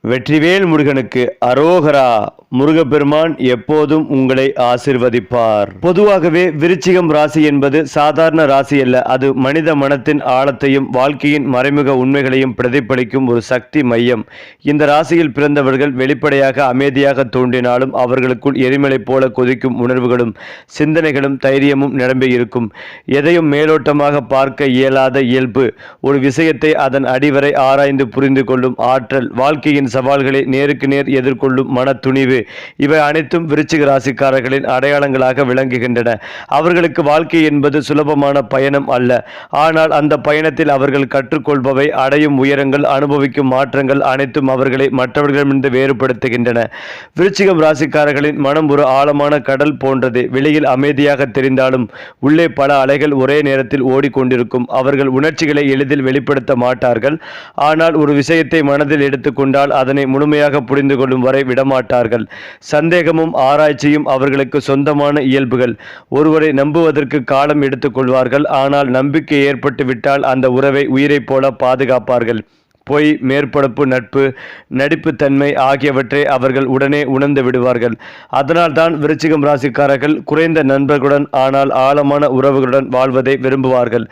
வெற்றிவேல் முருகனுக்கு அரோகரா. முருகப்பெருமான் எப்போதும் உங்களை ஆசிர்வதிப்பார். பொதுவாகவே விருச்சிகம் ராசி என்பது சாதாரண ராசி அல்ல. அது மனித மனத்தின் ஆழத்தையும் வாழ்க்கையின் மறைமுக உண்மைகளையும் பிரதிபலிக்கும் ஒரு சக்தி மையம். இந்த ராசியில் பிறந்தவர்கள் வெளிப்படையாக அமைதியாக தோன்றினாலும் அவர்களுக்குள் எரிமலை போல கொதிக்கும் உணர்வுகளும் சிந்தனைகளும் தைரியமும் நிரம்பி இருக்கும். எதையும் மேலோட்டமாக பார்க்க இயலாத இயல்பு, ஒரு விஷயத்தை அதன் அடிவரை ஆராய்ந்து புரிந்து கொள்ளும் ஆற்றல், வாழ்க்கையின் சவால்களை நேருக்கு நேர் எதிர்கொள்ளும் மன துணிவு, இவை அனைத்தும் விருச்சிக ராசிக்காரர்களின் அடையாளங்களாக விளங்குகின்றன. அவர்களுக்கு வாழ்க்கை என்பது சுலபமான பயணம் அல்ல. ஆனால் அந்த பயணத்தில் அவர்கள் கற்றுக்கொள்பவை, அடையும் உயரங்கள், அனுபவிக்கும் மாற்றங்கள் அனைத்தும் அவர்களை மற்றவர்களிடமிருந்து வேறுபடுத்துகின்றன. விருச்சிகம் ராசிக்காரர்களின் மனம் ஒரு ஆழமான கடல் போன்றது. வெளியில் அமைதியாக தெரிந்தாலும் உள்ளே பல அலைகள் ஒரே நேரத்தில் ஓடிக்கொண்டிருக்கும். அவர்கள் உணர்ச்சிகளை எளிதில் வெளிப்படுத்த மாட்டார்கள். ஆனால் ஒரு விஷயத்தை மனதில் எடுத்துக்கொண்டால் அதனை முழுமையாக புரிந்து கொள்ளும் வரை விடமாட்டார்கள். சந்தேகமும் ஆராய்ச்சியும் அவர்களுக்கு சொந்தமான இயல்புகள். ஒருவரை நம்புவதற்கு காலம் எடுத்துக்கொள்வார்கள். ஆனால் நம்பிக்கை ஏற்பட்டு விட்டால் அந்த உறவை உயிரைப் போல பாதுகாப்பார்கள். பொய், மேற்படப்பு, நட்பு, நடிப்புத்தன்மை ஆகியவற்றை அவர்கள் உடனே உணர்ந்து விடுவார்கள். அதனால்தான் விருச்சிகம் ராசிக்காரர்கள் குறைந்த நண்பர்களுடன் ஆனால் ஆழமான உறவுகளுடன் வாழ்வதை விரும்புவார்கள்.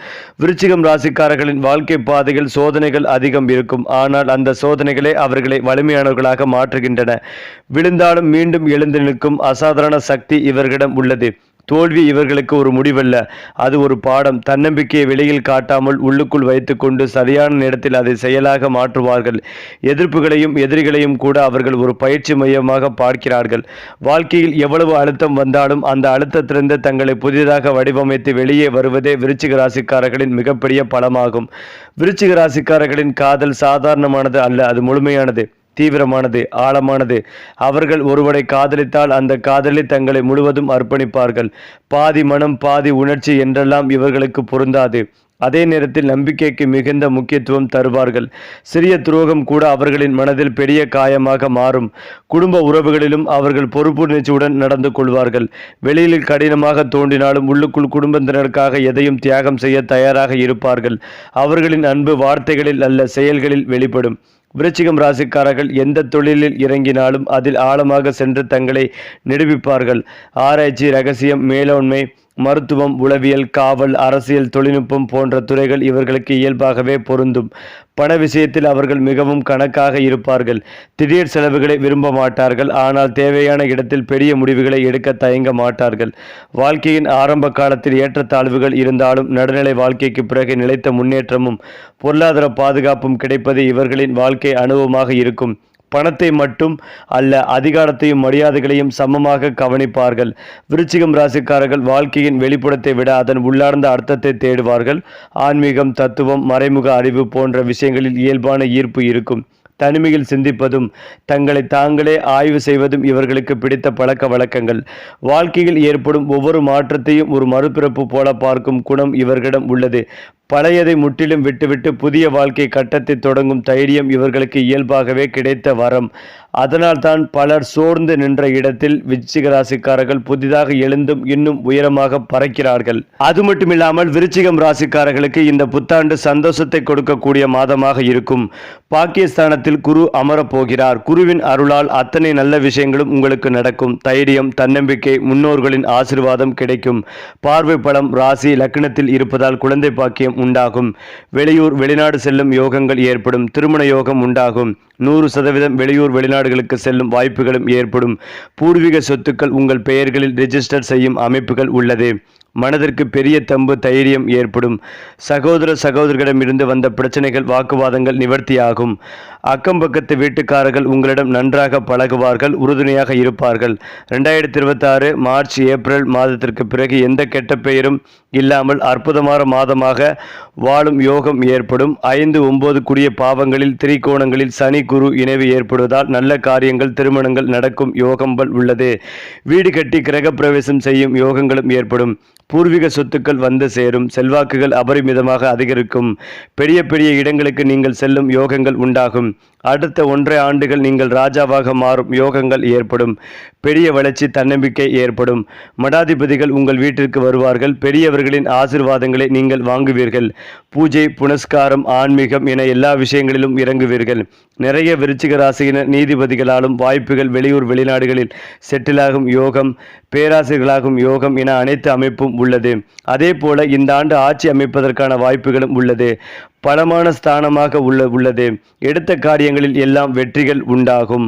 விருச்சிகம் ராசிக்காரர்களின் வாழ்க்கை பாதையில் சோதனைகள் அதிகம் இருக்கும். ஆனால் அந்த சோதனைகளே அவர்களை வலிமையானவர்களாக மாற்றுகின்றன. விழுந்தாலும் மீண்டும் எழுந்து நிற்கும் அசாதாரண சக்தி இவர்களிடம் உள்ளது. தோல்வி இவர்களுக்கு ஒரு முடிவல்ல, அது ஒரு பாடம். தன்னம்பிக்கையை வெளியில் காட்டாமல் உள்ளுக்குள் வைத்துக்கொண்டு சரியான நேரத்தில் அதை செயலாக மாற்றுவார்கள். எதிர்ப்புகளையும் எதிரிகளையும் கூட அவர்கள் ஒரு பயிற்சி மையமாக பார்க்கிறார்கள். வாழ்க்கையில் எவ்வளவு அழுத்தம் வந்தாலும் அந்த அழுத்தத்திலிருந்து தங்களை புதிதாக வடிவமைத்து வெளியே வருவதே விருச்சிக ராசிக்காரர்களின் மிகப்பெரிய பலமாகும். விருச்சிக ராசிக்காரர்களின் காதல் சாதாரணமானது அல்ல, அது முழுமையானது, தீவிரமானது, ஆழமானது. அவர்கள் ஒருவரை காதலித்தால் அந்த காதலில் தங்களை முழுவதும் அர்ப்பணிப்பார்கள். பாதி மனம் பாதி உணர்ச்சி என்றெல்லாம் இவர்களுக்கு பொருந்தாது. அதே நேரத்தில் நம்பிக்கைக்கு மிகுந்த முக்கியத்துவம் தருவார்கள். சிறிய துரோகம் கூட அவர்களின் மனதில் பெரிய காயமாக மாறும். குடும்ப உறவுகளிலும் அவர்கள் பொறுப்புணர்ச்சியுடன் நடந்து கொள்வார்கள். வெளியில் கடினமாக தோன்றினாலும் உள்ளுக்குள் குடும்பத்தினருக்காக எதையும் தியாகம் செய்ய தயாராக இருப்பார்கள். அவர்களின் அன்பு வார்த்தைகளில் அல்ல, செயல்களில் வெளிப்படும். விருச்சிகம் ராசிக்காரர்கள் எந்த தொழிலில் இறங்கினாலும் அதில் ஆழமாக சென்று தங்களை நிரூபிப்பார்கள். ஆராய்ச்சி, இரகசியம், மேலாண்மை, மருத்துவம், உளவியல், காவல், அரசியல், தொழில்நுட்பம் போன்ற துறைகள் இவர்களுக்கு இயல்பாகவே பொருந்தும். பண விஷயத்தில் அவர்கள் மிகவும் கணக்காக இருப்பார்கள். திடீர் செலவுகளை விரும்ப மாட்டார்கள். ஆனால் தேவையான இடத்தில் பெரிய முடிவுகளை எடுக்க தயங்க மாட்டார்கள். வாழ்க்கையின் ஆரம்ப காலத்தில் ஏற்றத்தாழ்வுகள் இருந்தாலும் நடுநிலை வாழ்க்கைக்கு பிறகு நிலைத்த முன்னேற்றமும் பொருளாதார பாதுகாப்பும் கிடைப்பது இவர்களின் வாழ்க்கை அனுபவமாக இருக்கும். பணத்தை மட்டும் அல்ல, அதிகாரத்தையும் மரியாதைகளையும் சமமாக கவனிப்பார்கள். விருச்சிகம் ராசிக்காரர்கள் வாழ்க்கையின் வெளிப்புறத்தை விட அதன் உள்ளார்ந்த அர்த்தத்தை தேடுவார்கள். ஆன்மீகம், தத்துவம், மறைமுக அறிவு போன்ற விஷயங்களில் இயல்பான ஈர்ப்பு இருக்கும். தனிமையில் சிந்திப்பதும் தங்களை தாங்களே ஆய்வு செய்வதும் இவர்களுக்கு பிடித்த பழக்க வழக்கங்கள். வாழ்க்கையில் ஏற்படும் ஒவ்வொரு மாற்றத்தையும் ஒரு மறுபிறப்பு போல பார்க்கும் குணம் இவர்களிடம் உள்ளது. பழையதை முற்றிலும் விட்டுவிட்டு புதிய வாழ்க்கை கட்டத்தை தொடங்கும் தைரியம் இவர்களுக்கு இயல்பாகவே கிடைத்த வரம். அதனால்தான் பலர் சோர்ந்து நின்ற இடத்தில் விருச்சிக ராசிக்காரர்கள் புதிதாக எழுந்தும் இன்னும் உயரமாக பறக்கிறார்கள். அது மட்டுமில்லாமல் விருச்சிகம் ராசிக்காரர்களுக்கு இந்த புத்தாண்டு சந்தோஷத்தை கொடுக்கக்கூடிய மாதமாக இருக்கும். பாக்கியஸ்தானத்தில் குரு அமரப் போகிறார். குருவின் அருளால் அத்தனை நல்ல விஷயங்களும் உங்களுக்கு நடக்கும். தைரியம், தன்னம்பிக்கை, முன்னோர்களின் ஆசீர்வாதம் கிடைக்கும். பார்வை பலம் ராசி லக்னத்தில் இருப்பதால் குழந்தை பாக்கியம் உண்டாகும். வெளியூர் வெளிநாடு செல்லும் யோகங்கள் ஏற்படும். திருமண யோகம் உண்டாகும். 100% வெளியூர் வெளிநாடுகளுக்கு செல்லும் வாய்ப்புகளும் ஏற்படும். பூர்வீக சொத்துக்கள் உங்கள் பெயர்களில் ரெஜிஸ்டர் செய்யும் அமைப்புகள் உள்ளது. மனதிற்கு பெரிய தம்பு தைரியம் ஏற்படும். சகோதர சகோதரிகளிடமிருந்து வந்த பிரச்சனைகள், வாக்குவாதங்கள் நிவர்த்தியாகும். அக்கம் பக்கத்து வீட்டுக்காரர்கள் உங்களிடம் நன்றாக பழகுவார்கள், உறுதுணையாக இருப்பார்கள். 2026 மார்ச் ஏப்ரல் மாதத்திற்கு பிறகு எந்த கெட்ட பெயரும் இல்லாமல் அற்புதமான மாதமாக வாழும் யோகம் ஏற்படும். 5, 9 கூடிய பாவங்களில் திரிகோணங்களில் சனி குரு இணைவு ஏற்படுவதால் நல்ல காரியங்கள், திருமணங்கள் நடக்கும் யோகங்கள் உள்ளது. வீடு கட்டி கிரக பிரவேசம் செய்யும் யோகங்களும் ஏற்படும். பூர்வீக சொத்துக்கள் வந்து சேரும். செல்வாக்குகள் அபரிமிதமாக அதிகரிக்கும். பெரிய பெரிய இடங்களுக்கு நீங்கள் செல்லும் யோகங்கள் உண்டாகும். அடுத்த 1.5 ஆண்டுகள் நீங்கள் ராஜாவாக மாறும் யோகங்கள் ஏற்படும். பெரிய வளர்ச்சி, தன்னம்பிக்கை ஏற்படும். மடாதிபதிகள் உங்கள் வீட்டிற்கு வருவார்கள். பெரியவர்கள் பெரியவர்களின் ஆசீர்வாதங்களை நீங்கள் வாங்குவீர்கள். பூஜை, புனஸ்காரம், ஆன்மீகம் என எல்லா விஷயங்களிலும் இறங்குவீர்கள். நிறைய விருச்சிக ராசியினர் நீதிபதிகளாலும் வாய்ப்புகள், வெளியூர் வெளிநாடுகளில் செட்டிலாகும் யோகம், பேராசிரியர்களாகும் யோகம் என அனைத்து அமைப்பும் உள்ளது. அதே போல இந்த ஆண்டு ஆட்சி அமைப்பதற்கான வாய்ப்புகளும் உள்ளது. பலமான ஸ்தானமாக உள்ளது. எடுத்த காரியங்களில் எல்லாம் வெற்றிகள் உண்டாகும்.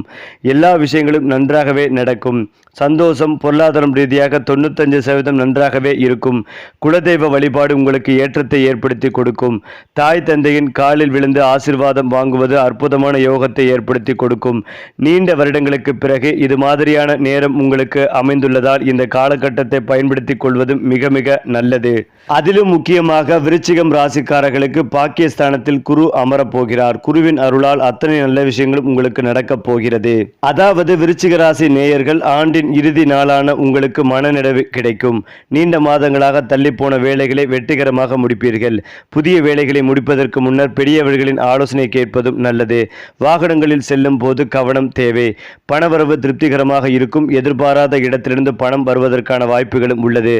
எல்லா விஷயங்களும் நன்றாகவே நடக்கும். சந்தோஷம், பொருளாதாரம் ரீதியாக 95% நன்றாகவே இருக்கும். குலதெய்வ வழிபாடு உங்களுக்கு ஏற்றத்தை ஏற்படுத்தி கொடுக்கும். தாய் தந்தையின் காலில் விழுந்து ஆசீர்வாதம் வாங்குவது அற்புதமான யோகத்தை ஏற்படுத்தி கொடுக்கும். நீண்ட வருடங்களுக்கு பிறகு இது மாதிரியான நேரம் உங்களுக்கு அமைந்துள்ளதால் இந்த காலகட்டத்தை பயன்படுத்திக் கொள்வதும் மிக மிக நல்லது. அதிலும் முக்கியமாக விருச்சிகம் ராசிக்காரர்களுக்கு பாக்கியஸ்தானத்தில் குரு அமரப் போகிறார். குருவின் அருளால் அத்தனை நல்ல விஷயங்களும் உங்களுக்கு நடக்கப் போகிறது. அதாவது விருச்சிக ராசி நேயர்கள், ஆண்டின் இறுதி நாளான உங்களுக்கு மனநிறைவு கிடைக்கும். நீண்ட மாதங்களாக தள்ளிப்போன வேலைகளை வெற்றிகரமாக முடிப்பீர்கள். புதிய வேலைகளை முடிப்பதற்கு முன்னர் பெரியவர்களின் ஆலோசனை கேட்பதும் நல்லது. வாகனங்களில் செல்லும் போது கவனம் தேவை. பணவரவு திருப்திகரமாக இருக்கும். எதிர்பாராத இடத்திலிருந்து பணம் வருவதற்கான வாய்ப்புகளும் உள்ளது.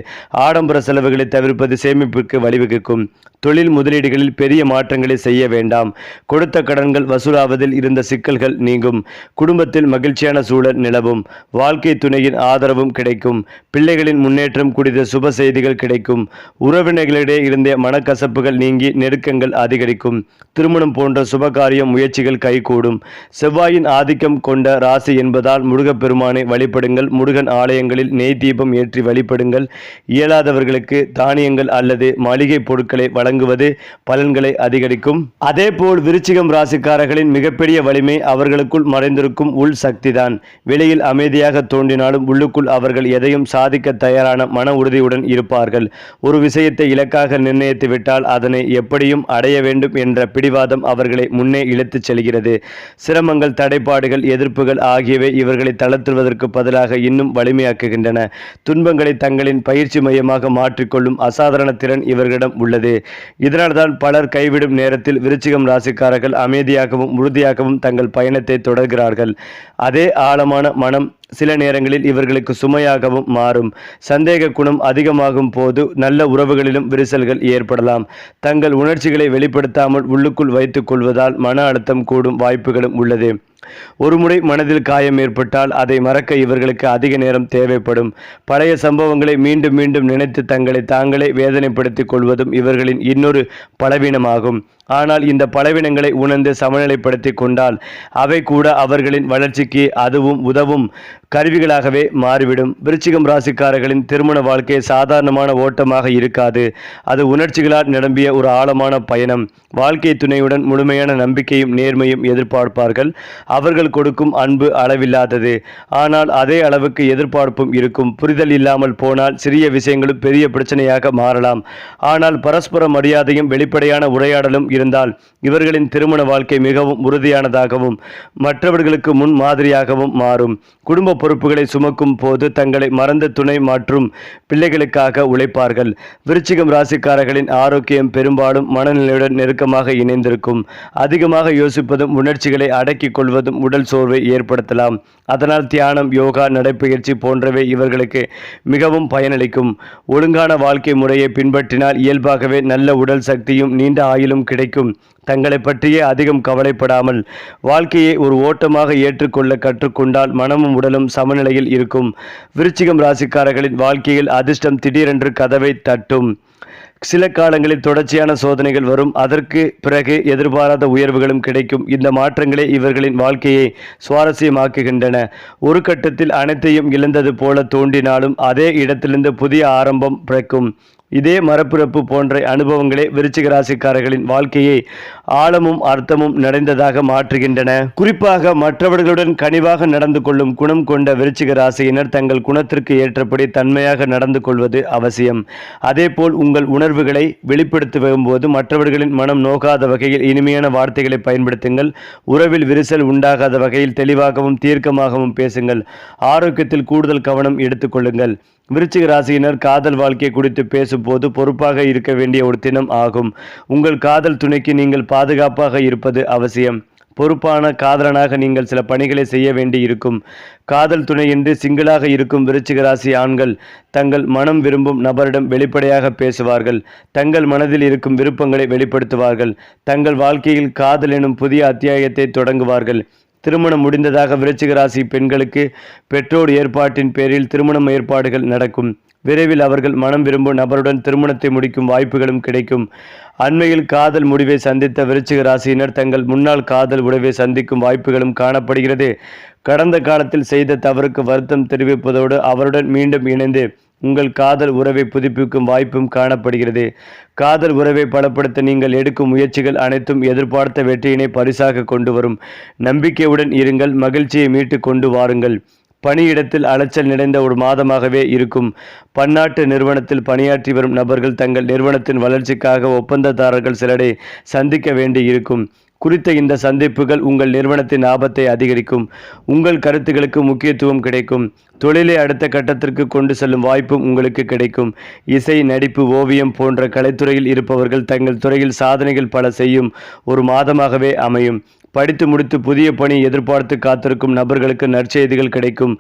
ஆடம்பர செலவுகளை தவிர்ப்பது சேமிப்புக்கு வழிவகுக்கும். தொழில் முதலீடுகளில் பெரிய மாற்றங்களை செய்ய வேண்டாம். கொடுத்த கடன்கள் வசூலாவதில் இருந்த சிக்கல்கள் நீங்கும். குடும்பத்தில் மகிழ்ச்சியான சூழல் நிலவும். வாழ்க்கை துணையின் ஆதரவும் கிடைக்கும். பிள்ளைகளின் முன்னேற்றம் குறித்த சுப செய்திகள் கிடைக்கும். உறவினர்களிடையே இருந்த மனக்கசப்புகள் நீங்கி நெருக்கங்கள் அதிகரிக்கும். திருமணம் போன்ற சுபகாரியம் முயற்சிகள் கைகூடும். செவ்வாயின் ஆதிக்கம் கொண்ட ராசி என்பதால் முருகப்பெருமானை வழிபடுங்கள். முருகன் ஆலயங்களில் நெய் தீபம் ஏற்றி வழிபடுங்கள். இயலாதவர்களுக்கு தானியங்கள் அல்லது மளிகை பொருட்களை வழங்குவது பலன்களை அதிகரிக்கும். அதேபோல் விருச்சிகம் ராசிக்காரர்களின் மிகப்பெரிய வலிமை அவர்களுக்குள் மறைந்திருக்கும் உள் சக்திதான். வெளியில் அமைதியாக தோன்றினாலும் உள்ளுக்குள் அவர்கள் எதையும் சாதிக்க தயாரான மன உறுதியுடன் இருப்பார்கள். ஒரு விஷயத்தை இலக்காக நிர்ணயித்து விட்டால் அதனை எப்படியும் அடைய வேண்டும் என்ற பிடிவாதம் அவர்களை முன்னே இழுத்துச் செல்கிறது. சிரமங்கள், தடைப்பாடுகள், எதிர்ப்புகள் ஆகியவை இவர்களை தளர்த்துவதற்கு பதிலாக இன்னும் வலிமையாக்குகின்றன. துன்பங்களை தங்களின் பயிற்சி மையமாக மாற்றிக்கொள்ளும் அசாதாரண திறன் இவர்களிடம் உள்ளது. இதனால்தான் பலர் கைவிடும் நேரத்தில் விருச்சிகம் ராசிக்காரர்கள் அமைதியாகவும் உறுதியாகவும் தங்கள் பயணத்தை தொடர்கிறார்கள். அதே ஆழமான மனம் சில நேரங்களில் இவர்களுக்கு சுமையாகவும் மாறும். சந்தேக குணம் அதிகமாகும் போது நல்ல உறவுகளிலும் விரிசல்கள் ஏற்படலாம். தங்கள் உணர்ச்சிகளை வெளிப்படுத்தாமல் உள்ளுக்குள் வைத்துக் கொள்வதால் மன அழுத்தம் கூடும் வாய்ப்புகளும் உள்ளது. ஒருமுறை மனதில் காயம் ஏற்பட்டால் அதை மறக்க இவர்களுக்கு அதிக நேரம் தேவைப்படும். பழைய சம்பவங்களை மீண்டும் மீண்டும் நினைத்து தங்களை தாங்களே வேதனைப்படுத்திக் கொள்வதும் இவர்களின் இன்னொரு பலவீனமாகும். ஆனால் இந்த பலவீனங்களை உணர்ந்து சமநிலைப்படுத்தி கொண்டால் அவை கூட அவர்களின் வளர்ச்சிக்கு அதுவும் உதவும் கருவிகளாகவே மாறிவிடும். விருச்சிகம் ராசிக்காரர்களின் திருமண வாழ்க்கை சாதாரணமான ஓட்டமாக இருக்காது. அது உணர்ச்சிகளால் நிரம்பிய ஒரு ஆழமான பயணம். வாழ்க்கை துணையுடன் முழுமையான நம்பிக்கையும் நேர்மையும் எதிர்பார்ப்பார்கள். அவர்கள் கொடுக்கும் அன்பு அளவில்லாதது. ஆனால் அதே அளவுக்கு எதிர்பார்ப்பும் இருக்கும். புரிதல் இல்லாமல் போனால் சிறிய விஷயங்களும் பெரிய பிரச்சனையாக மாறலாம். ஆனால் பரஸ்பர மரியாதையும் வெளிப்படையான உரையாடலும் இருந்தால் இவர்களின் திருமண வாழ்க்கை மிகவும் உறுதியானதாகவும் மற்றவர்களுக்கு முன் மாதிரியாகவும் மாறும். குடும்ப பொறுப்புகளை சுமக்கும் போது தங்களை மறந்த துணை மற்றும் பிள்ளைகளுக்காக உழைப்பார்கள். விருச்சிகம் ராசிக்காரர்களின் ஆரோக்கியம் பெரும்பாலும் மனநிலையுடன் நெருக்கமாக இணைந்திருக்கும். அதிகமாக யோசிப்பதும் உணர்ச்சிகளை அடக்கிக் கொள்வதும் உடல் சோர்வை ஏற்படுத்தலாம். அதனால் தியானம், யோகா, நடைப்பயிற்சி போன்றவை இவர்களுக்கு மிகவும் பயனளிக்கும். ஒழுங்கான வாழ்க்கை முறையை பின்பற்றினால் இயல்பாகவே நல்ல உடல் சக்தியும் நீண்ட ஆயுளும் கிடைக்கும். தங்களை பற்றியே அதிகம் கவலைப்படாமல் வாழ்க்கையை ஒரு ஓட்டமாக ஏற்றுக்கொள்ள கற்றுக்கொண்டால் மனமும் உடலும் சமநிலையில் இருக்கும். விருச்சிகம் ராசிக்காரர்களின் வாழ்க்கையில் அதிர்ஷ்டம் திடீரென்று கதவை தட்டும். சில காலங்களில் தொடர்ச்சியான சோதனைகள் வரும். அதற்கு பிறகு எதிர்பாராத உயர்வுகளும் கிடைக்கும். இந்த மாற்றங்களே இவர்களின் வாழ்க்கையை சுவாரஸ்யமாக்குகின்றன. ஒரு கட்டத்தில் அனைத்தையும் இழந்தது போல தோன்றினாலும் அதே இடத்திலிருந்து புதிய ஆரம்பம் பிறக்கும். இதே மரப்பிறப்பு போன்ற அனுபவங்களே விருச்சிக ராசிக்காரர்களின் வாழ்க்கையை ஆழமும் அர்த்தமும் நிறைந்ததாக மாற்றுகின்றன. குறிப்பாக மற்றவர்களுடன் கனிவாக நடந்து கொள்ளும் குணம் கொண்ட விருச்சிக ராசியினர் தங்கள் குணத்திற்கு ஏற்றபடி தன்மையாக நடந்து கொள்வது அவசியம். அதேபோல் உங்கள் உணர்வுகளை வெளிப்படுத்தும் போது மற்றவர்களின் மனம் நோகாத வகையில் இனிமையான வார்த்தைகளை பயன்படுத்துங்கள். உறவில் விரிசல் உண்டாகாத வகையில் தெளிவாகவும் தீர்க்கமாகவும் பேசுங்கள். ஆரோக்கியத்தில் கூடுதல் கவனம் எடுத்துக்கொள்ளுங்கள். விருச்சிக ராசியினர் காதல் வாழ்க்கை குறித்து பேசும்போது பொறுப்பாக இருக்க வேண்டிய ஒரு தினம் ஆகும். உங்கள் காதல் துணைக்கு நீங்கள் பாதுகாப்பாக இருப்பது அவசியம். பொறுப்பான காதலனாக நீங்கள் சில பணிகளை செய்ய வேண்டி இருக்கும். காதல் துணையின்றி சிங்கிளாக இருக்கும் விருச்சிக ராசி ஆண்கள் தங்கள் மனம் விரும்பும் நபரிடம் வெளிப்படையாக பேசுவார்கள். தங்கள் மனதில் இருக்கும் விருப்பங்களை வெளிப்படுத்துவார்கள். தங்கள் வாழ்க்கையில் காதல் எனும் புதிய அத்தியாயத்தை தொடங்குவார்கள். திருமணம் முடிந்ததாக விருச்சிக ராசி பெண்களுக்கு பெற்றோர் ஏற்பாட்டின் பேரில் திருமணம் ஏற்பாடுகள் நடக்கும். விரைவில் அவர்கள் மனம் விரும்பும் நபருடன் திருமணத்தை முடிக்கும் வாய்ப்புகளும் கிடைக்கும். அண்மையில் காதல் முடிவை சந்தித்த விருச்சிக ராசியினர் தங்கள் முன்னாள் காதல் உறவை சந்திக்கும் வாய்ப்புகளும் காணப்படுகிறது. கடந்த காலத்தில் செய்த தவறுக்கு வருத்தம் தெரிவிப்பதோடு அவருடன் மீண்டும் இணைந்து உங்கள் காதல் உறவை புதுப்பிக்கும் வாய்ப்பும் காணப்படுகிறது. காதல் உறவை பலப்படுத்த நீங்கள் எடுக்கும் முயற்சிகள் அனைத்தும் எதிர்பார்த்த வெற்றியினை பரிசாக கொண்டு வரும். நம்பிக்கையுடன் இருங்கள். மகிழ்ச்சியை மீட்டு கொண்டு வாருங்கள். பணியிடத்தில் அலைச்சல் நிறைந்த ஒரு மாதமாகவே இருக்கும். பன்னாட்டு நிறுவனத்தில் பணியாற்றி வரும் நபர்கள் தங்கள் நிறுவனத்தின் வளர்ச்சிக்காக ஒப்பந்ததாரர்கள் சிலரை சந்திக்க வேண்டி இருக்கும். குறித்த இந்த சந்திப்புகள் உங்கள் நிறுவனத்தின் ஆபத்தை அதிகரிக்கும். உங்கள் கருத்துக்களுக்கு முக்கியத்துவம் கிடைக்கும். தொழிலை அடுத்த கட்டத்திற்கு கொண்டு செல்லும் வாய்ப்பும் உங்களுக்கு கிடைக்கும். இசை, நடிப்பு, ஓவியம் போன்ற கலைத்துறையில் இருப்பவர்கள் தங்கள் துறையில் சாதனைகள் பல செய்யும் ஒரு மாதமாகவே அமையும். படித்து முடித்து புதிய பணி எதிர்பார்த்து காத்திருக்கும் நபர்களுக்கு நற்செய்திகள் கிடைக்கும்.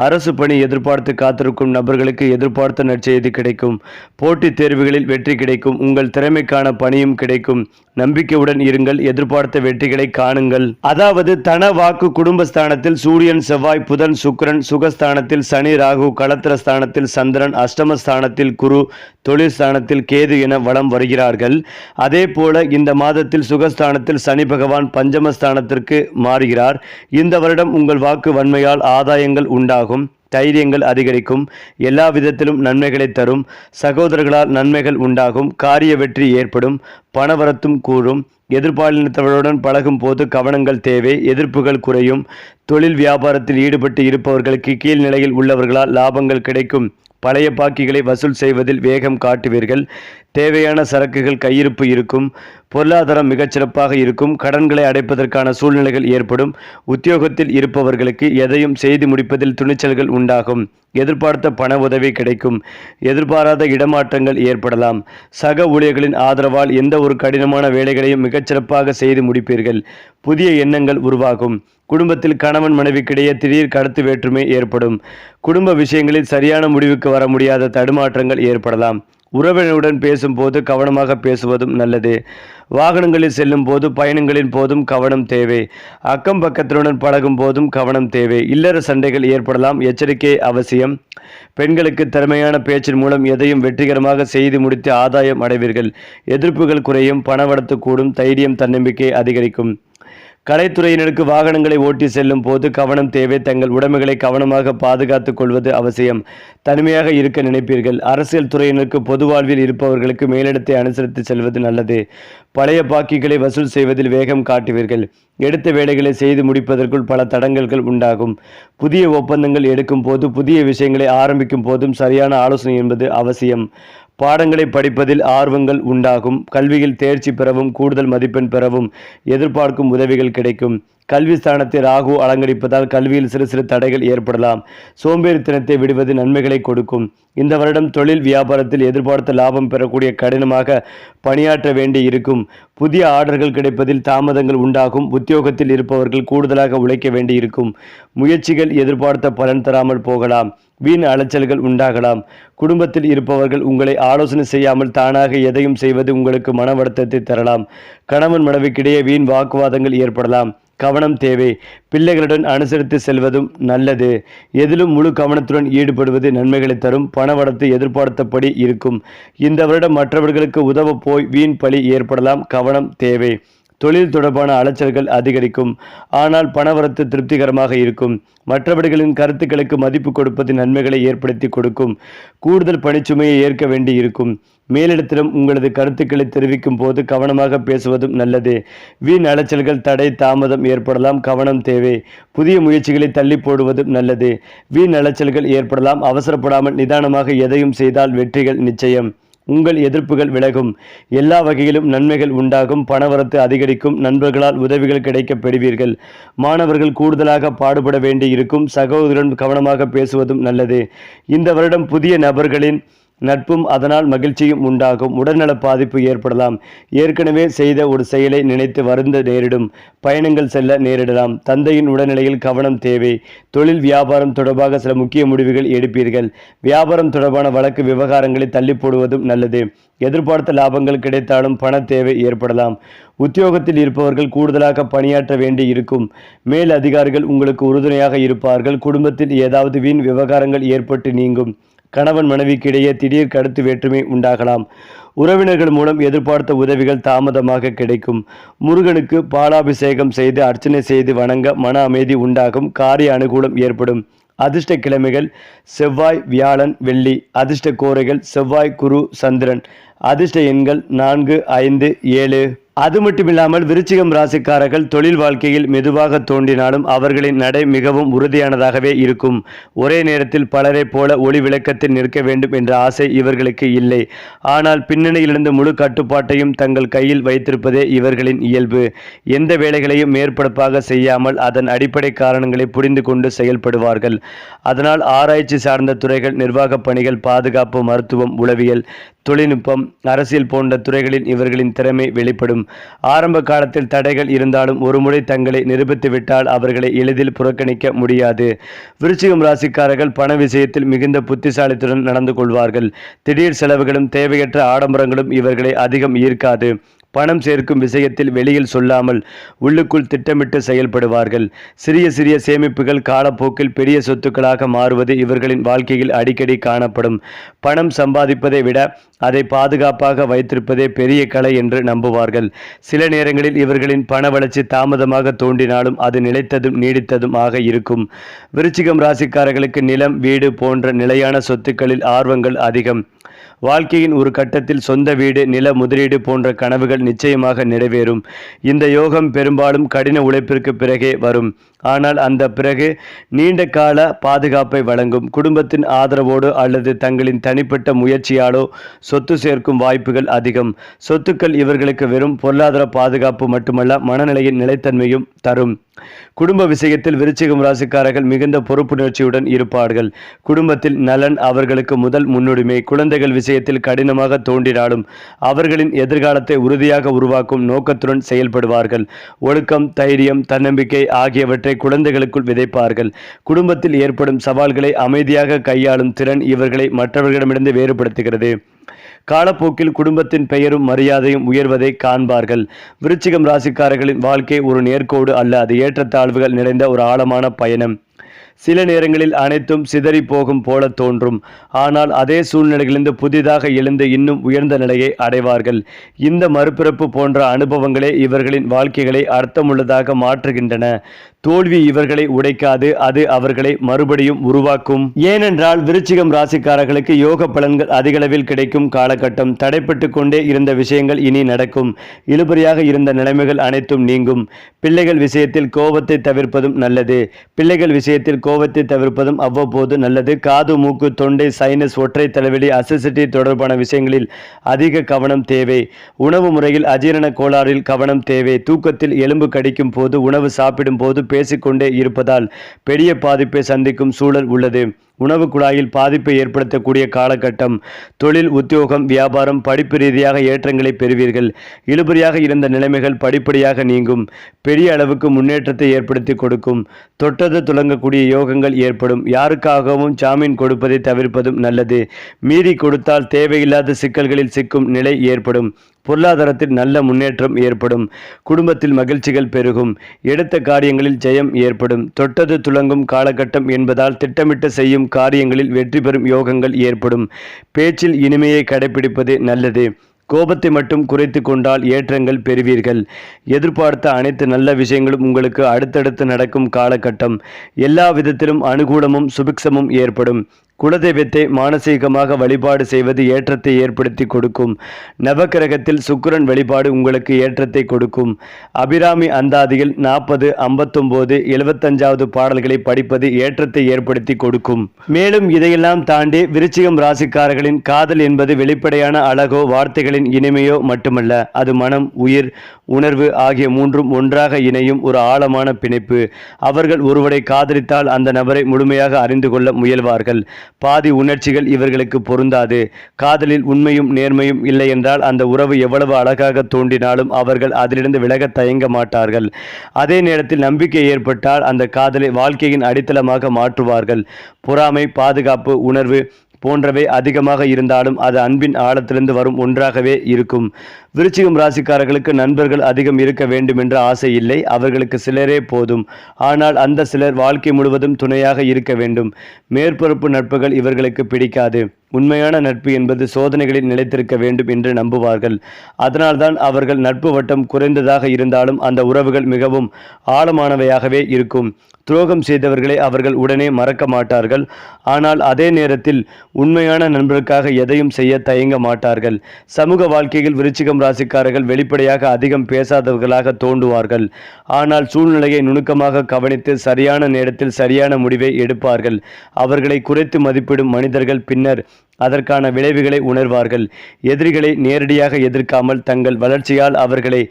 அரசு பணி எதிர்பார்த்து காத்திருக்கும் நபர்களுக்கு எதிர்பார்த்த நற்செய்தி கிடைக்கும். போட்டித் தேர்வுகளில் வெற்றி கிடைக்கும். உங்கள் திறமைக்கான பணியும் கிடைக்கும். நம்பிக்கையுடன் இருங்கள். எதிர்பார்த்த வெற்றிகளை காணுங்கள். அதாவது தன வாக்கு குடும்பஸ்தானத்தில் சூரியன், செவ்வாய், புதன், சுக்கிரன், சுகஸ்தானத்தில் சனி, ராகு, களத்திரஸ்தானத்தில் சந்திரன், அஷ்டமஸ்தானத்தில் குரு, தொழில் ஸ்தானத்தில் கேது என வலம் வருகிறார்கள். அதே போல இந்த மாதத்தில் சுகஸ்தானத்தில் சனி பகவான் பஞ்சமஸ்தானத்திற்கு மாறுகிறார். இந்த வருடம் உங்கள் வாக்கு வன்மையால் ஆதாயங்கள் உண்டாகும். தைரியங்கள் அதிகரிக்கும். எல்லா விதத்திலும் நன்மைகளை தரும். சகோதரர்களால் நன்மைகள் உண்டாகும். காரிய வெற்றி ஏற்படும். பணவரத்தும் கூறும். எதிர்பாலினத்தவர்களுடன் பழகும் போது கவனங்கள் தேவை. எதிர்ப்புகள் குறையும். தொழில் வியாபாரத்தில் ஈடுபட்டு இருப்பவர்களுக்கு கீழ்நிலையில் உள்ளவர்களால் லாபங்கள் கிடைக்கும். பழைய பாக்கிகளை வசூல் செய்வதில் வேகம் காட்டுவீர்கள். தேவையான சரக்குகள் கையிருப்பு இருக்கும். பொருளாதாரம் மிகச்சிறப்பாக இருக்கும். கடன்களை அடைப்பதற்கான சூழ்நிலைகள் ஏற்படும். உத்தியோகத்தில் இருப்பவர்களுக்கு எதையும் செய்து முடிப்பதில் துணிச்சல்கள் உண்டாகும். எதிர்பார்த்த பண உதவி கிடைக்கும். எதிர்பாராத இடமாற்றங்கள் ஏற்படலாம். சக ஊழியர்களின் ஆதரவால் எந்த ஒரு கடினமான வேலைகளையும் மிகச்சிறப்பாக செய்து முடிப்பீர்கள். புதிய எண்ணங்கள் உருவாகும். குடும்பத்தில் கணவன் மனைவிக்கிடையே திடீர் கருத்து வேற்றுமை ஏற்படும். குடும்ப விஷயங்களில் சரியான முடிவுக்கு வர முடியாத தடுமாற்றங்கள் ஏற்படலாம். உறவினருடன் பேசும்போது கவனமாக பேசுவதும் நல்லது. வாகனங்களில் செல்லும் போது, பயணங்களின் போதும் கவனம் தேவை. அக்கம் பக்கத்தினுடன் பழகும் போதும் கவனம் தேவை. இல்லற சண்டைகள் ஏற்படலாம். எச்சரிக்கை அவசியம். பெண்களுக்கு திறமையான பேச்சின் மூலம் எதையும் வெற்றிகரமாக செய்து முடித்து ஆதாயம் அடைவீர்கள். எதிர்ப்புகள் குறையும். பணவரத்து கூடும். தைரியம், தன்னம்பிக்கை அதிகரிக்கும். கலைத்துறையினருக்கு வாகனங்களை ஓட்டி செல்லும் போது கவனம் தேவை. தங்கள் உடைமைகளை கவனமாக பாதுகாத்துக் கொள்வது அவசியம். தனிமையாக இருக்க நினைப்பீர்கள். அரசியல் துறையினருக்கு பொது வாழ்வில் இருப்பவர்களுக்கு மேலிடத்தை அனுசரித்து செல்வது நல்லது. பழைய பாக்கிகளை வசூல் செய்வதில் வேகம் காட்டுவீர்கள். எடுத்த வேலைகளை செய்து முடிப்பதற்குள் பல தடங்கல்கள் உண்டாகும். புதிய ஒப்பந்தங்கள் எடுக்கும் போது, புதிய விஷயங்களை ஆரம்பிக்கும் போதும் சரியான ஆலோசனை என்பது அவசியம். பாடங்களை படிப்பதில் ஆர்வங்கள் உண்டாகும். கல்வியில் தேர்ச்சி பெறவும் கூடுதல் மதிப்பெண் பெறவும் எதிர்பார்க்கும் உதவிகள் கிடைக்கும். கல்வி ஸ்தானத்தை ராகு அலங்கரிப்பதால் கல்வியில் சிறு சிறு தடைகள் ஏற்படலாம். சோம்பேறித்தனத்தை விடுவது நன்மைகளை கொடுக்கும். இந்த வருடம் தொழில் வியாபாரத்தில் எதிர்பார்த்த லாபம் பெறக்கூடிய கடினமாக பணியாற்ற வேண்டி இருக்கும். புதிய ஆர்டர்கள் கிடைப்பதில் தாமதங்கள் உண்டாகும். உத்தியோகத்தில் இருப்பவர்கள் கூடுதலாக உழைக்க வேண்டி இருக்கும். முயற்சிகள் எதிர்பார்த்த பலன் தராமல் போகலாம். வீண் அலைச்சல்கள் உண்டாகலாம். குடும்பத்தில் இருப்பவர்கள் உங்களை ஆலோசனை செய்யாமல் தானாக எதையும் செய்வது உங்களுக்கு மன வருத்தத்தை தரலாம். கணவன் மனைவிக்கிடையே வீண் வாக்குவாதங்கள் ஏற்படலாம். கவனம் தேவை. பிள்ளைகளுடன் அனுசரித்து செல்வதும் நல்லது. எதிலும் முழு கவனத்துடன் ஈடுபடுவது நன்மைகளை தரும். பணவரத்து எதிர்பார்த்தபடி இருக்கும். இந்த வருடம் மற்றவர்களுக்கு உதவ போய் வீண் பழி ஏற்படலாம். கவனம் தேவை. தொழில் தொடர்பான அலைச்சல்கள் அதிகரிக்கும். ஆனால் பணவரத்து திருப்திகரமாக இருக்கும். மற்றவர்களின் கருத்துக்களுக்கு மதிப்பு கொடுப்பது நன்மைகளை ஏற்படுத்தி கொடுக்கும். கூடுதல் பணிச்சுமையை ஏற்க வேண்டி இருக்கும். மேலிடத்திலும் உங்களது கருத்துக்களை தெரிவிக்கும் போது கவனமாக பேசுவதும் நல்லது. வீண் அலைச்சல்கள், தடை, தாமதம் ஏற்படலாம். கவனம் தேவை. புதிய முயற்சிகளை தள்ளி போடுவதும் நல்லது. வீண் அலைச்சல்கள் ஏற்படலாம். அவசரப்படாமல் நிதானமாக எதையும் செய்தால் வெற்றிகள் நிச்சயம். உங்கள் எதிர்ப்புகள் விலகும். எல்லா வகையிலும் நன்மைகள் உண்டாகும். பணவரத்து அதிகரிக்கும். நண்பர்களால் உதவிகள் கிடைக்க பெறுவீர்கள். மாணவர்கள் கூடுதலாக பாடுபட வேண்டி இருக்கும். சகோதரன் கவனமாக பேசுவதும் நல்லது. இந்த வருடம் புதிய நபர்களின் நட்பும் அதனால் மகிழ்ச்சியும் உண்டாகும். உடல்நல பாதிப்பு ஏற்படலாம். ஏற்கனவே செய்த ஒரு செயலை நினைத்து வருந்த நேரிடும். பயணங்கள் செல்ல நேரிடலாம். தந்தையின் உடல்நிலையில் கவனம் தேவை. தொழில் வியாபாரம் தொடர்பாக சில முக்கிய முடிவுகள் எடுப்பீர்கள். வியாபாரம் தொடர்பான வழக்கு விவகாரங்களை தள்ளி போடுவதும் நல்லது. எதிர்பார்த்த லாபங்கள் கிடைத்தாலும் பண தேவை ஏற்படலாம். உத்தியோகத்தில் இருப்பவர்கள் கூடுதலாக பணியாற்ற வேண்டி இருக்கும். மேல் அதிகாரிகள் உங்களுக்கு உறுதுணையாக இருப்பார்கள். குடும்பத்தில் ஏதாவது வீண் விவகாரங்கள் ஏற்பட்டு நீங்கும். கணவன் மனைவிக்கு இடையே திடீர் கருத்து வேற்றுமை உண்டாகலாம். உறவினர்கள் மூலம் எதிர்பார்த்த உதவிகள் தாமதமாக கிடைக்கும். முருகனுக்கு பாலாபிஷேகம் செய்து அர்ச்சனை செய்து வணங்க மன அமைதி உண்டாகும். காரிய அனுகூலம் ஏற்படும். அதிர்ஷ்ட கிழமைகள் செவ்வாய், வியாழன், வெள்ளி. அதிர்ஷ்ட கோரைகள் செவ்வாய், குரு, சந்திரன். அதிர்ஷ்ட எண்கள் 4, 5, 7. அது மட்டுமில்லாமல் விருச்சிகம் ராசிக்காரர்கள் தொழில் வாழ்க்கையில் மெதுவாக தோன்றினாலும் அவர்களின் நடை மிகவும் உறுதியானதாகவே இருக்கும். ஒரே நேரத்தில் பலரை போல ஒளி விளக்கத்தில் நிற்க வேண்டும் என்ற ஆசை இவர்களுக்கு இல்லை. ஆனால் பின்னணியிலிருந்து முழு கட்டுப்பாட்டையும் தங்கள் கையில் வைத்திருப்பதே இவர்களின் இயல்பு. எந்த வேலைகளையும் மேற்படப்பாக செய்யாமல் அதன் அடிப்படை காரணங்களை புரிந்து கொண்டு செயல்படுவார்கள். அதனால் ஆராய்ச்சி சார்ந்த துறைகள், நிர்வாக பணிகள், பாதுகாப்பு, மருத்துவம், உளவியல், தொழில்நுட்பம், அரசியல் போன்ற துறைகளில் இவர்களின் திறமை வெளிப்படும். ஆரம்ப காலத்தில் தடைகள் இருந்தாலும் ஒருமுறை தங்களை நிரூபித்துவிட்டால் அவர்களை எளிதில் புறக்கணிக்க முடியாது. விருச்சிகம் ராசிக்காரர்கள் பண விஷயத்தில் மிகுந்த புத்திசாலித்துடன் நடந்து கொள்வார்கள். திடீர் செலவுகளும் தேவையற்ற ஆடம்பரங்களும் இவர்களை அதிகம் ஈர்க்காது. பணம் சேர்க்கும் விஷயத்தில் வெளியில் சொல்லாமல் உள்ளுக்குள் திட்டமிட்டு செயல்படுவார்கள். சிறிய சிறிய சேமிப்புகள் காலப்போக்கில் பெரிய சொத்துக்களாக மாறுவது இவர்களின் வாழ்க்கையில் அடிக்கடி காணப்படும். பணம் சம்பாதிப்பதை விட அதை பாதுகாப்பாக வைத்திருப்பதே பெரிய கலை என்று நம்புவார்கள். சில நேரங்களில் இவர்களின் பண வளர்ச்சி தாமதமாக தோன்றினாலும் அது நிலைத்ததும் நீடித்ததும் ஆக இருக்கும். விருச்சிகம் ராசிக்காரர்களுக்கு நிலம், வீடு போன்ற நிலையான சொத்துக்களில் ஆர்வங்கள் அதிகம். வாழ்க்கையின் ஒரு கட்டத்தில் சொந்த வீடு, நில முதலீடு போன்ற கனவுகள் நிச்சயமாக நிறைவேறும். இந்த யோகம் பெரும்பாலும் கடின உழைப்பிற்கு பிறகே வரும். ஆனால் அந்த பிறகு நீண்ட கால பாதுகாப்பை வழங்கும். குடும்பத்தின் ஆதரவோடு அல்லது தங்களின் தனிப்பட்ட முயற்சியாலோ சொத்து சேர்க்கும் வாய்ப்புகள் அதிகம். சொத்துக்கள் இவர்களுக்கு வெறும் பொருளாதார பாதுகாப்பு மட்டுமல்ல, மனநிலையின் நிலைத்தன்மையும் தரும். குடும்ப விஷயத்தில் விருச்சிகம் ராசிக்காரர்கள் மிகுந்த பொறுப்புணர்ச்சியுடன் இருப்பார்கள். குடும்பத்தில் நலன் அவர்களுக்கு முதல் முன்னுரிமை. குழந்தைகள் விஷயத்தில் கடினமாக தோன்றினாலும் அவர்களின் எதிர்காலத்தை உறுதியாக உருவாக்கும் நோக்கத்துடன் செயல்படுவார்கள். ஒழுக்கம், தைரியம், தன்னம்பிக்கை ஆகியவற்றை குழந்தைகளுக்குள் விதைப்பார்கள். குடும்பத்தில் ஏற்படும் சவால்களை அமைதியாக கையாளும் திறன் இவர்களை மற்றவர்களிடமிருந்து வேறுபடுத்துகிறது. காலப்போக்கில் குடும்பத்தின் பெயரும் மரியாதையும் உயர்வதை காண்பார்கள். விருச்சிகம் ராசிக்காரர்களின் வாழ்க்கை ஒரு நேர்கோடு அல்ல, அது ஏற்றத்தாழ்வுகள் நிறைந்த ஒரு ஆழமான பயணம். சில நேரங்களில் அனைத்தும் சிதறி போகும் போல தோன்றும். ஆனால் அதே சூழ்நிலைகளிலிருந்து புதிதாக எழுந்து இன்னும் உயர்ந்த நிலையை அடைவார்கள். இந்த மறுபிறப்பு போன்ற அனுபவங்களே இவர்களின் வாழ்க்கைகளை அர்த்தமுள்ளதாக மாற்றுகின்றன. தோல்வி இவர்களை உடைக்காது, அது அவர்களை மறுபடியும் உருவாக்கும். ஏனென்றால் விருச்சிகம் ராசிக்காரர்களுக்கு யோக பலன்கள் அதிகளவில் கிடைக்கும் காலகட்டம். தடைப்பட்டு கொண்டே இருந்த விஷயங்கள் இனி நடக்கும். இழுபறியாக இருந்த நிலைமைகள் அனைத்தும் நீங்கும். பிள்ளைகள் விஷயத்தில் கோபத்தை தவிர்ப்பதும் நல்லது. அவ்வப்போது நல்லது. காது, மூக்கு, தொண்டை, சைனஸ், ஒற்றை தலைவலி, அசிடிட்டி தொடர்பான விஷயங்களில் அதிக கவனம் தேவை. உணவு முறையில் அஜீரண கோளாறில் கவனம் தேவை. தூக்கத்தில் எலும்பு கடிக்கும் போது, உணவு சாப்பிடும் போது பேசிக்கொண்டே இருப்பதால் பெரிய பாதிப்பை சந்திக்கும் சூழல் உள்ளது. உணவு குழாயில் பாதிப்பை ஏற்படுத்தக்கூடிய காலகட்டம். தொழில், உத்தியோகம், வியாபாரம், படிப்பு ரீதியாக ஏற்றங்களை பெறுவீர்கள். இழுபறியாக இருந்த நிலைமைகள் படிப்படியாக நீங்கும். பெரிய அளவுக்கு முன்னேற்றத்தை ஏற்படுத்தி கொடுக்கும். தொட்டது துலங்கக்கூடிய யோகங்கள் ஏற்படும். யாருக்காகவும் ஜாமீன் கொடுப்பதை தவிர்ப்பதும் நல்லது. மீறி கொடுத்தால் தேவையில்லாத சிக்கல்களில் சிக்கும் நிலை ஏற்படும். பொருளாதாரத்தில் நல்ல முன்னேற்றம் ஏற்படும். குடும்பத்தில் மகிழ்ச்சிகள் பெருகும். எடுத்த காரியங்களில் ஜெயம் ஏற்படும். தொட்டது துலங்கும் காலகட்டம் என்பதால் திட்டமிட்டு செய்யும் காரியங்களில் வெற்றி பெறும் யோகங்கள் ஏற்படும். பேச்சில் இனிமையை கடைபிடிப்பது நல்லது. கோபத்தை மட்டும் குறைத்து கொண்டால் ஏற்றங்கள் பெறுவீர்கள். எதிர்பார்த்த அனைத்து நல்ல விஷயங்களும் உங்களுக்கு அடுத்தடுத்து நடக்கும் காலகட்டம். எல்லா விதத்திலும் அனுகூலமும் சுபிக்ஷமும் ஏற்படும். குலதெய்வத்தை மானசீகமாக வழிபாடு செய்வது ஏற்றத்தை ஏற்படுத்தி கொடுக்கும். நவக்கிரகத்தில் சுக்கிரன் வழிபாடு உங்களுக்கு ஏற்றத்தை கொடுக்கும். அபிராமி அந்தாதியில் 40, 59, 75வது பாடல்களை படிப்பது ஏற்றத்தை ஏற்படுத்தி கொடுக்கும். மேலும் இதையெல்லாம் தாண்டி விருச்சிகம் ராசிக்காரர்களின் காதல் என்பது வெளிப்படையான அழகோ வார்த்தைகளின் இனிமையோ மட்டுமல்ல. அது மனம், உயிர், உணர்வு ஆகிய மூன்றும் ஒன்றாக இணையும் ஒரு ஆழமான பிணைப்பு. அவர்கள் ஒருவரை காதலித்தால் அந்த நபரை முழுமையாக அறிந்து கொள்ள முயல்வார்கள். பாதி உணர்ச்சிகள் இவர்களுக்கு பொருந்தாது. காதலில் உண்மையும் நேர்மையும் இல்லை என்றால் அந்த உறவு எவ்வளவு அழகாக தோன்றினாலும் அவர்கள் அதிலிருந்து விலக தயங்க மாட்டார்கள். அதே நேரத்தில் நம்பிக்கை ஏற்பட்டால் அந்த காதலை வாழ்க்கையின் அடித்தளமாக மாற்றுவார்கள். பொறாமை, பாதுகாப்பு உணர்வு போன்றவை அதிகமாக இருந்தாலும் அது அன்பின் ஆழத்திலிருந்து வரும் ஒன்றாகவே இருக்கும். விருச்சிகம் ராசிக்காரர்களுக்கு நண்பர்கள் அதிகம் இருக்க வேண்டும் என்ற ஆசை இல்லை. அவர்களுக்கு சிலரே போதும். ஆனால் அந்த சிலர் வாழ்க்கை முழுவதும் துணையாக இருக்க வேண்டும். மேற்பரப்பு நட்புகள் இவர்களுக்கு பிடிக்காது. உண்மையான நட்பு என்பது சோதனைகளில் நிலைத்திருக்க வேண்டும் என்று நம்புவார்கள். அதனால்தான் அவர்கள் நட்பு வட்டம் குறைந்ததாக இருந்தாலும் அந்த உறவுகள் மிகவும் ஆழமானவையாகவே இருக்கும். துரோகம் செய்தவர்களை அவர்கள் உடனே மறக்க மாட்டார்கள். ஆனால் அதே நேரத்தில் உண்மையான நண்பருக்காக எதையும் செய்ய தயங்க மாட்டார்கள். சமூக வாழ்க்கையில் விருச்சிகம் ராசிக்காரர்கள் வெளிப்படையாக அதிகம் பேசாதவர்களாக தோன்றுவார்கள். ஆனால் சூழ்நிலையை நுணுக்கமாக கவனித்து சரியான நேரத்தில் சரியான முடிவை எடுப்பார்கள். அவர்களை குறைத்து மதிப்பிடும் மனிதர்கள் பின்னர் அதற்கான விளைவுகளை உணர்வார்கள். எதிரிகளை நேரடியாக எதிர்க்காமல் தங்கள் வளர்ச்சியால் அவர்களை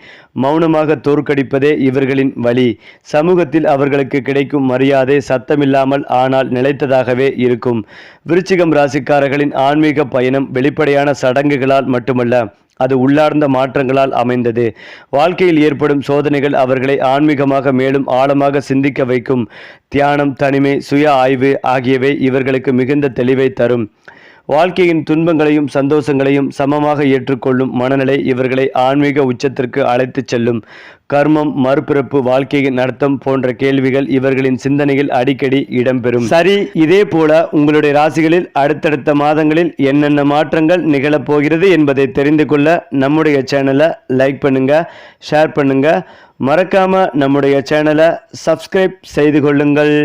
மௌனமாக தோற்கடிப்பதே இவர்களின் வழி. சமூகத்தில் அவர்களுக்கு கிடைக்கும் மரியாதை சத்தமில்லாமல் ஆனால் நிலைத்ததாகவே இருக்கும். விருச்சிகம் ராசிக்காரர்களின் ஆன்மீக பயணம் வெளிப்படையான சடங்குகளால் மட்டுமல்ல, அது உள்ளார்ந்த மாற்றங்களால் அமைந்தது. வாழ்க்கையில் ஏற்படும் சோதனைகள் அவர்களை ஆன்மீகமாக மேலும் ஆழமாக சிந்திக்க வைக்கும். தியானம், தனிமை, சுய ஆய்வு ஆகியவை இவர்களுக்கு மிகுந்த தெளிவை தரும். வாழ்க்கையின் துன்பங்களையும் சந்தோஷங்களையும் சமமாக ஏற்றுக்கொள்ளும் மனநிலை இவர்களை ஆன்மீக உச்சத்திற்கு அழைத்துச் செல்லும். கர்மம், மறுபிறப்பு, வாழ்க்கையின் அர்த்தம் போன்ற கேள்விகள் இவர்களின் சிந்தனையில் அடிக்கடி இடம்பெறும். சரி, இதே போல உங்களுடைய ராசிகளில் அடுத்தடுத்த மாதங்களில் என்னென்ன மாற்றங்கள் நிகழப்போகிறது என்பதை தெரிந்து கொள்ள நம்முடைய சேனலை லைக் பண்ணுங்க, ஷேர் பண்ணுங்க, மறக்காம நம்முடைய சேனலை சப்ஸ்கிரைப் செய்து கொள்ளுங்கள்.